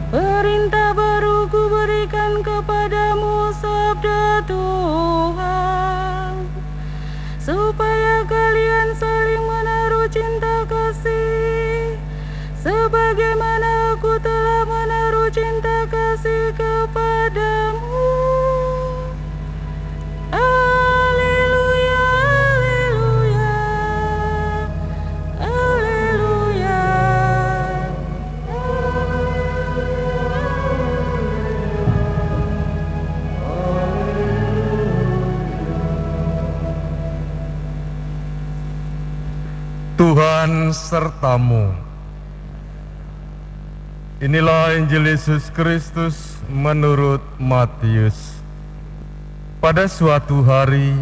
Perintah baru kuberikan kepadamu, sabda Tuhan, supaya kalian saling menaruh cinta kasih, sebagaimana aku telah menaruh cinta kasih kepadamu. Haleluya, haleluya, haleluya. Tuhan sertamu. Inilah Injil Yesus Kristus menurut Matius. Pada suatu hari,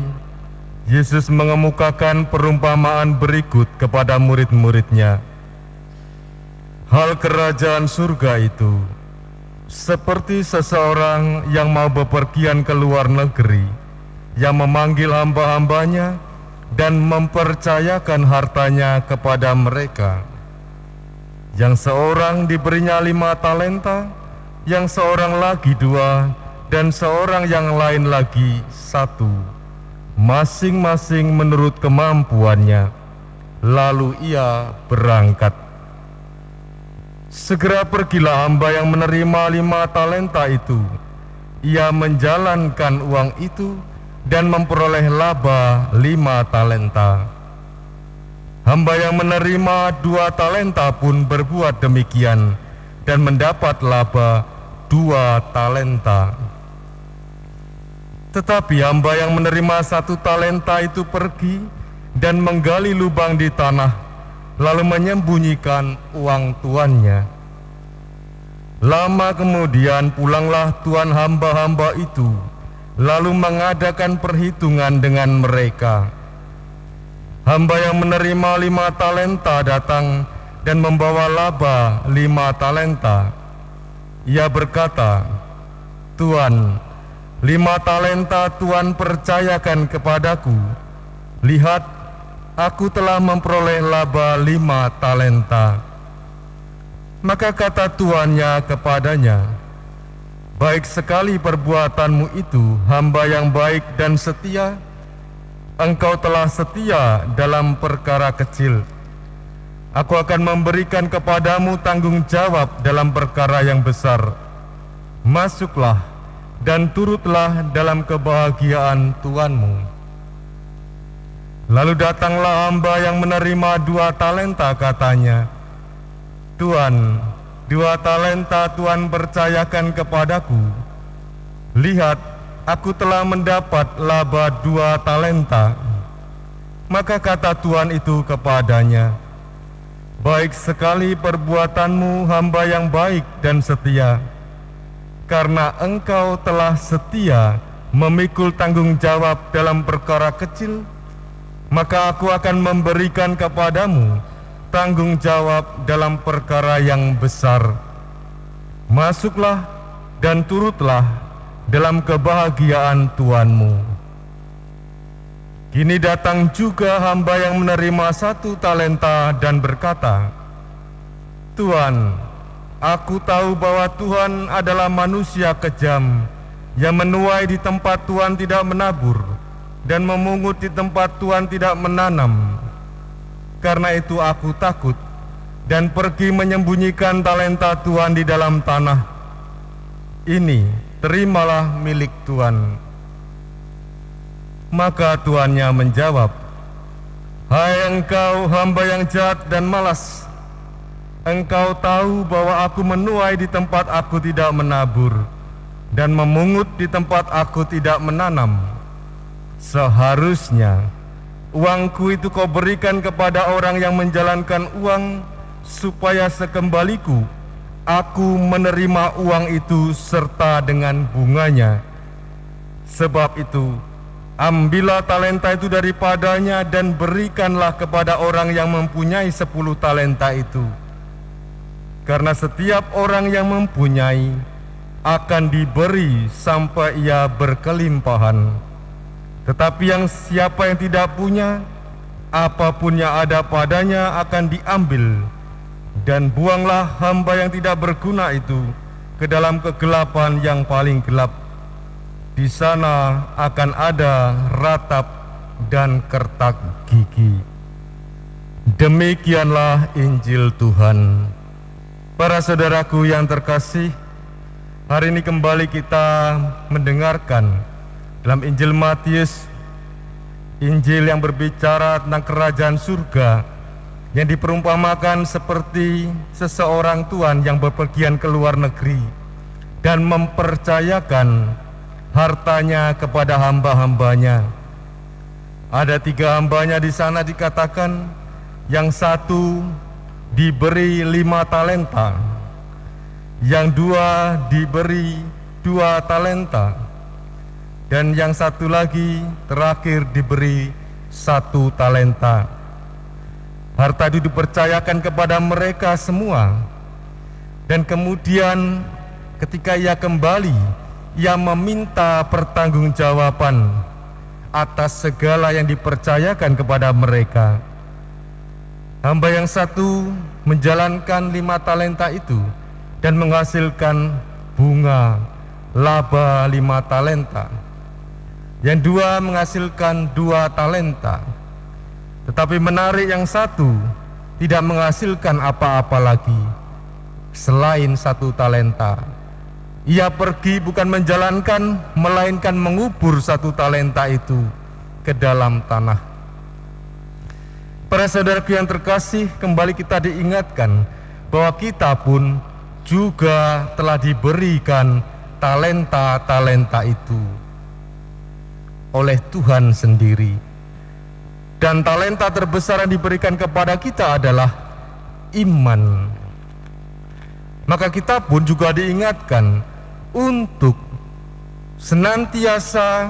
Yesus mengemukakan perumpamaan berikut kepada murid-muridnya. Hal kerajaan surga itu seperti seseorang yang mau bepergian ke luar negeri, yang memanggil hamba-hambanya dan mempercayakan hartanya kepada mereka. Yang seorang diberinya 5 talenta, yang seorang lagi 2, dan seorang yang lain lagi 1, masing-masing menurut kemampuannya. Lalu ia berangkat. Segera pergilah hamba yang menerima 5 talenta itu. Ia menjalankan uang itu dan memperoleh laba 5 talenta. Hamba yang menerima 2 talenta pun berbuat demikian dan mendapat laba 2 talenta. Tetapi hamba yang menerima 1 talenta itu pergi dan menggali lubang di tanah, lalu menyembunyikan uang tuannya. Lama kemudian pulanglah tuan hamba-hamba itu, lalu mengadakan perhitungan dengan mereka. Hamba yang menerima 5 talenta datang dan membawa laba 5 talenta. Ia berkata, "Tuan, 5 talenta Tuan percayakan kepadaku. Lihat, aku telah memperoleh laba 5 talenta." Maka kata tuannya kepadanya, "Baik sekali perbuatanmu itu, hamba yang baik dan setia. Engkau telah setia dalam perkara kecil. Aku akan memberikan kepadamu tanggung jawab dalam perkara yang besar. Masuklah dan turutlah dalam kebahagiaan Tuanmu." Lalu datanglah hamba yang menerima 2 talenta, katanya, "Tuan, 2 talenta Tuan percayakan kepadaku. Lihat, aku telah mendapat laba 2 talenta." Maka kata tuan itu kepadanya, "Baik sekali perbuatanmu, hamba yang baik dan setia. Karena engkau telah setia memikul tanggung jawab dalam perkara kecil, maka aku akan memberikan kepadamu tanggung jawab dalam perkara yang besar. Masuklah dan turutlah dalam kebahagiaan Tuanmu." Kini datang juga hamba yang menerima 1 talenta dan berkata, "Tuan, aku tahu bahwa Tuhan adalah manusia kejam, yang menuai di tempat Tuhan tidak menabur, dan memungut di tempat Tuhan tidak menanam. Karena itu aku takut dan pergi menyembunyikan talenta Tuhan di dalam tanah. Ini terimalah milik Tuan." Maka tuannya menjawab, "Hai engkau hamba yang jahat dan malas, engkau tahu bahwa aku menuai di tempat aku tidak menabur, dan memungut di tempat aku tidak menanam. Seharusnya uangku itu kau berikan kepada orang yang menjalankan uang, supaya sekembaliku aku menerima uang itu serta dengan bunganya. Sebab itu, ambillah talenta itu daripadanya dan berikanlah kepada orang yang mempunyai 10 talenta itu. Karena setiap orang yang mempunyai akan diberi sampai ia berkelimpahan. Tetapi siapa yang tidak punya, apapun yang ada padanya akan diambil. Dan buanglah hamba yang tidak berguna itu ke dalam kegelapan yang paling gelap. Di sana akan ada ratap dan kertak gigi. Demikianlah Injil Tuhan. Para saudaraku yang terkasih, hari ini kembali kita mendengarkan dalam Injil Matius, Injil yang berbicara tentang kerajaan surga, yang diperumpamakan seperti seseorang tuan yang bepergian ke luar negeri dan mempercayakan hartanya kepada hamba-hambanya. Ada 3 hambanya di sana dikatakan, yang satu diberi 5 talenta, yang 2 diberi 2 talenta, dan yang satu lagi terakhir diberi 1 talenta. Harta itu dipercayakan kepada mereka semua. Dan kemudian ketika ia kembali, ia meminta pertanggungjawaban atas segala yang dipercayakan kepada mereka. Hamba yang satu menjalankan 5 talenta itu dan menghasilkan bunga laba 5 talenta. Yang 2 menghasilkan 2 talenta. Tetapi menarik, yang satu tidak menghasilkan apa-apa lagi selain 1 talenta. Ia pergi bukan menjalankan, melainkan mengubur 1 talenta itu ke dalam tanah. Para saudaraku yang terkasih, kembali kita diingatkan bahwa kita pun juga telah diberikan talenta-talenta itu oleh Tuhan sendiri. Dan talenta terbesar yang diberikan kepada kita adalah iman. Maka kita pun juga diingatkan untuk senantiasa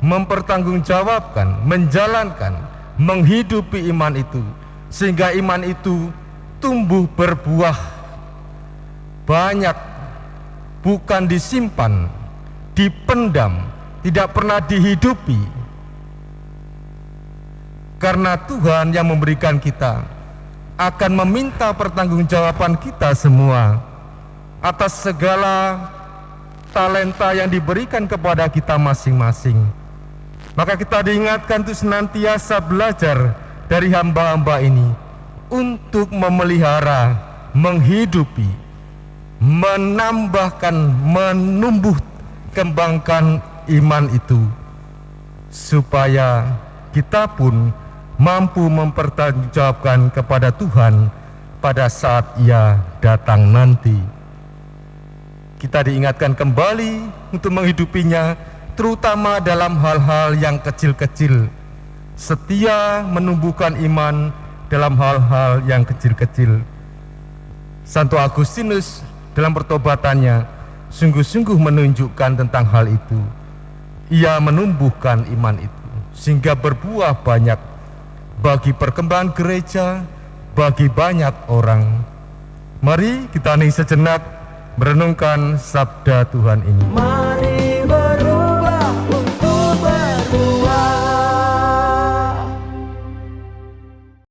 mempertanggungjawabkan, menjalankan, menghidupi iman itu, sehingga iman itu tumbuh berbuah banyak, bukan disimpan, dipendam, tidak pernah dihidupi. Karena Tuhan yang memberikan kita akan meminta pertanggungjawaban kita semua atas segala talenta yang diberikan kepada kita masing-masing. Maka kita diingatkan untuk senantiasa belajar dari hamba-hamba ini untuk memelihara, menghidupi, menambahkan, menumbuh kembangkan iman itu, supaya kita pun mampu mempertanggungjawabkan kepada Tuhan pada saat Ia datang nanti. Kita diingatkan kembali untuk menghidupinya, terutama dalam hal-hal yang kecil-kecil. Setia menumbuhkan iman dalam hal-hal yang kecil-kecil. Santo Agustinus dalam pertobatannya sungguh-sungguh menunjukkan tentang hal itu. Ia menumbuhkan iman itu sehingga berbuah banyak bagi perkembangan gereja, bagi banyak orang. Mari kita hening sejenak merenungkan sabda Tuhan ini. Mari